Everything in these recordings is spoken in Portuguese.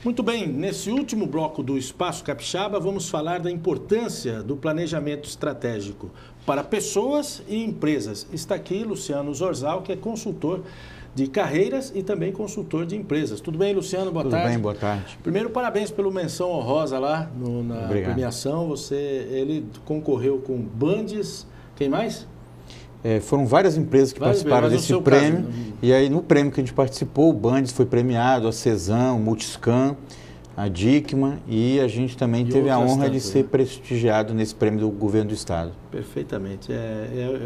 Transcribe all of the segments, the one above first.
Muito bem, nesse último bloco do Espaço Capixaba, vamos falar da importância do planejamento estratégico para pessoas e empresas. Está aqui Luciano Zorzal, que é consultor de carreiras e também consultor de empresas. Tudo bem, Luciano? Boa tarde. Tudo bem, boa tarde. Primeiro, parabéns pela menção honrosa lá na premiação. Ele concorreu com Bandes, quem mais? Foram várias empresas que participaram desse prêmio. Caso, e aí, no prêmio que a gente participou, o Bandes foi premiado, a Cezam, o Multiscan, a Dicma, e a gente também teve a honra de ser prestigiado nesse prêmio do Governo do Estado. Perfeitamente.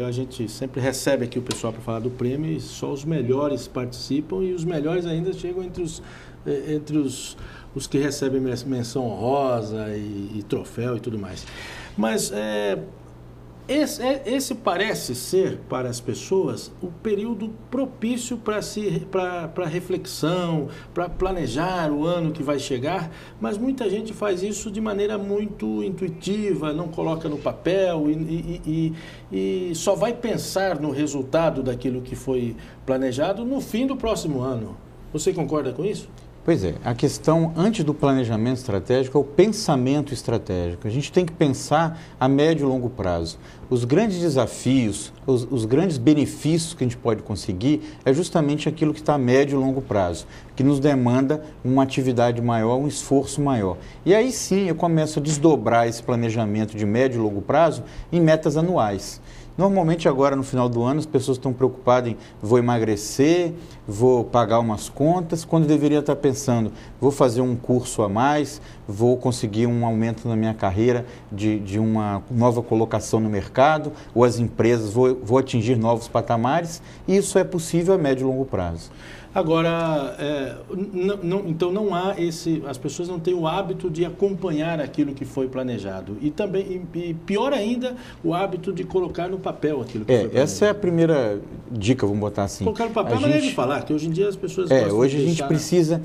A gente sempre recebe aqui o pessoal para falar do prêmio e só os melhores participam e os melhores ainda chegam entre os que recebem menção honrosa e troféu e tudo mais. Mas esse parece ser, para as pessoas, o período propício para reflexão, para planejar o ano que vai chegar, mas muita gente faz isso de maneira muito intuitiva, não coloca no papel e só vai pensar no resultado daquilo que foi planejado no fim do próximo ano. Você concorda com isso? Pois é, a questão antes do planejamento estratégico é o pensamento estratégico. A gente tem que pensar a médio e longo prazo. Os grandes desafios, os grandes benefícios que a gente pode conseguir é justamente aquilo que está a médio e longo prazo, que nos demanda uma atividade maior, um esforço maior. E aí sim eu começo a desdobrar esse planejamento de médio e longo prazo em metas anuais. Normalmente agora no final do ano as pessoas estão preocupadas em vou emagrecer, vou pagar umas contas, quando deveria estar pensando vou fazer um curso a mais, vou conseguir um aumento na minha carreira de uma nova colocação no mercado, ou as empresas, vou atingir novos patamares, e isso é possível a médio e longo prazo. Agora, então não há as pessoas não têm o hábito de acompanhar aquilo que foi planejado. E também, pior ainda, o hábito de colocar no papel aquilo que foi planejado. Essa é a primeira dica, vamos botar assim. Colocar no papel é maneira de falar, que hoje em dia as pessoas gostam hoje de a gente precisa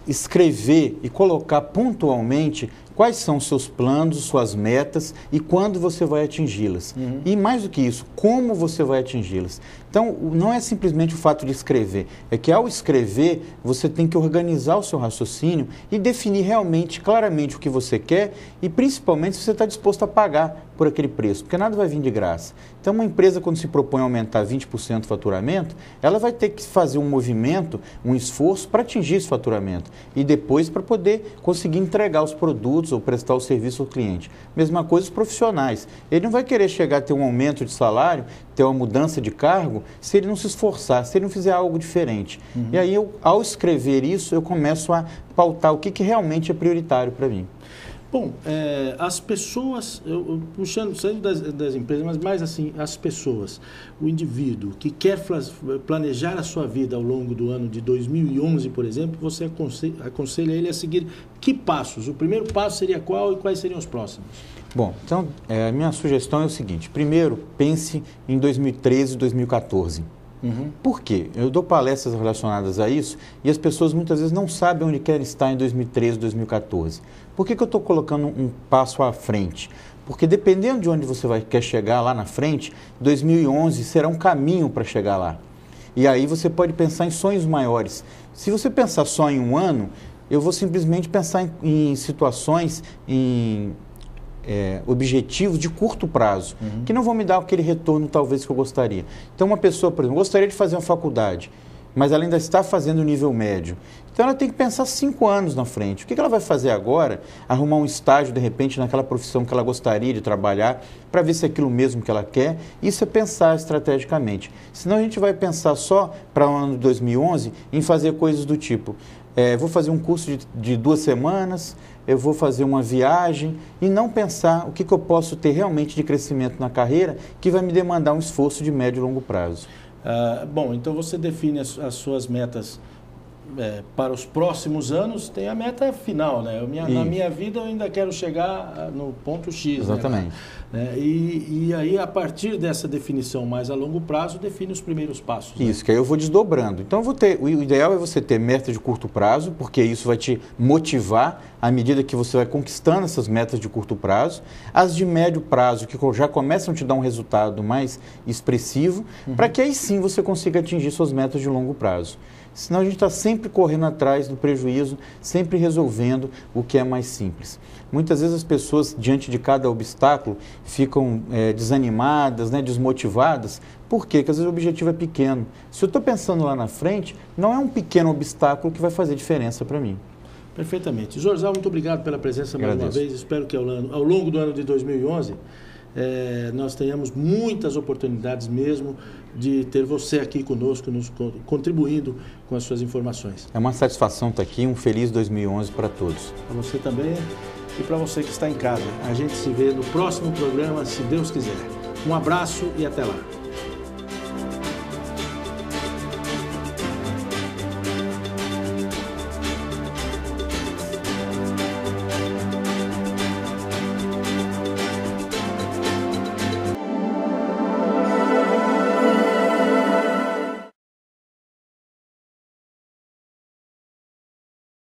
escrever e colocar pontualmente quais são os seus planos, suas metas e quando você vai atingi-las. Uhum. E mais do que isso, como você vai atingi-las. Então, não é simplesmente o fato de escrever, é que ao escrever, você tem que organizar o seu raciocínio e definir realmente, claramente o que você quer e principalmente se você está disposto a pagar por aquele preço, porque nada vai vir de graça. Então, uma empresa, quando se propõe a aumentar 20% o faturamento, ela vai ter que fazer um movimento, um esforço para atingir esse faturamento e depois para poder conseguir entregar os produtos ou prestar o serviço ao cliente. Mesma coisa os profissionais. Ele não vai querer chegar a ter um aumento de salário, ter uma mudança de cargo, se ele não se esforçar, se ele não fizer algo diferente. Uhum. E aí, ao escrever isso, eu começo a pautar o que realmente é prioritário para mim. Bom, as pessoas, saindo das empresas, mas mais assim, as pessoas, o indivíduo que quer planejar a sua vida ao longo do ano de 2011, por exemplo, você aconselha ele a seguir que passos? O primeiro passo seria qual e quais seriam os próximos? Bom, então, a minha sugestão é o seguinte. Primeiro, pense em 2013 e 2014. Uhum. Por quê? Eu dou palestras relacionadas a isso e as pessoas muitas vezes não sabem onde querem estar em 2013 e 2014. Por que eu estou colocando um passo à frente? Porque dependendo de onde você quer chegar lá na frente, 2011 será um caminho para chegar lá. E aí você pode pensar em sonhos maiores. Se você pensar só em um ano, eu vou simplesmente pensar em situações, em objetivos de curto prazo, que não vão me dar aquele retorno talvez que eu gostaria. Então uma pessoa, por exemplo, gostaria de fazer uma faculdade, mas ela ainda está fazendo o nível médio. Então ela tem que pensar 5 anos na frente. O que ela vai fazer agora? Arrumar um estágio, de repente, naquela profissão que ela gostaria de trabalhar, para ver se é aquilo mesmo que ela quer. Isso é pensar estrategicamente. Senão a gente vai pensar só para o ano de 2011 em fazer coisas do tipo, vou fazer um curso de 2 semanas, eu vou fazer uma viagem e não pensar o que eu posso ter realmente de crescimento na carreira que vai me demandar um esforço de médio e longo prazo. Bom, então você define as suas metas para os próximos anos, tem a meta final, né? Na minha vida eu ainda quero chegar no ponto X. Exatamente. Né? E aí, a partir dessa definição mais a longo prazo, define os primeiros passos. Isso, que aí eu vou desdobrando. Então, o ideal é você ter metas de curto prazo, porque isso vai te motivar à medida que você vai conquistando essas metas de curto prazo. As de médio prazo, que já começam a te dar um resultado mais expressivo, para que aí sim você consiga atingir suas metas de longo prazo. Senão a gente está sempre sempre correndo atrás do prejuízo, sempre resolvendo o que é mais simples. Muitas vezes as pessoas, diante de cada obstáculo, ficam desanimadas, né, desmotivadas. Por quê? Porque às vezes o objetivo é pequeno. Se eu estou pensando lá na frente, não é um pequeno obstáculo que vai fazer diferença para mim. Perfeitamente. Zorzal, muito obrigado pela presença mais uma vez. Espero que ao longo do ano de 2011 nós tenhamos muitas oportunidades mesmo de ter você aqui conosco, contribuindo com as suas informações. É uma satisfação estar aqui, um feliz 2011 para todos. Para você também e para você que está em casa. A gente se vê no próximo programa, se Deus quiser. Um abraço e até lá.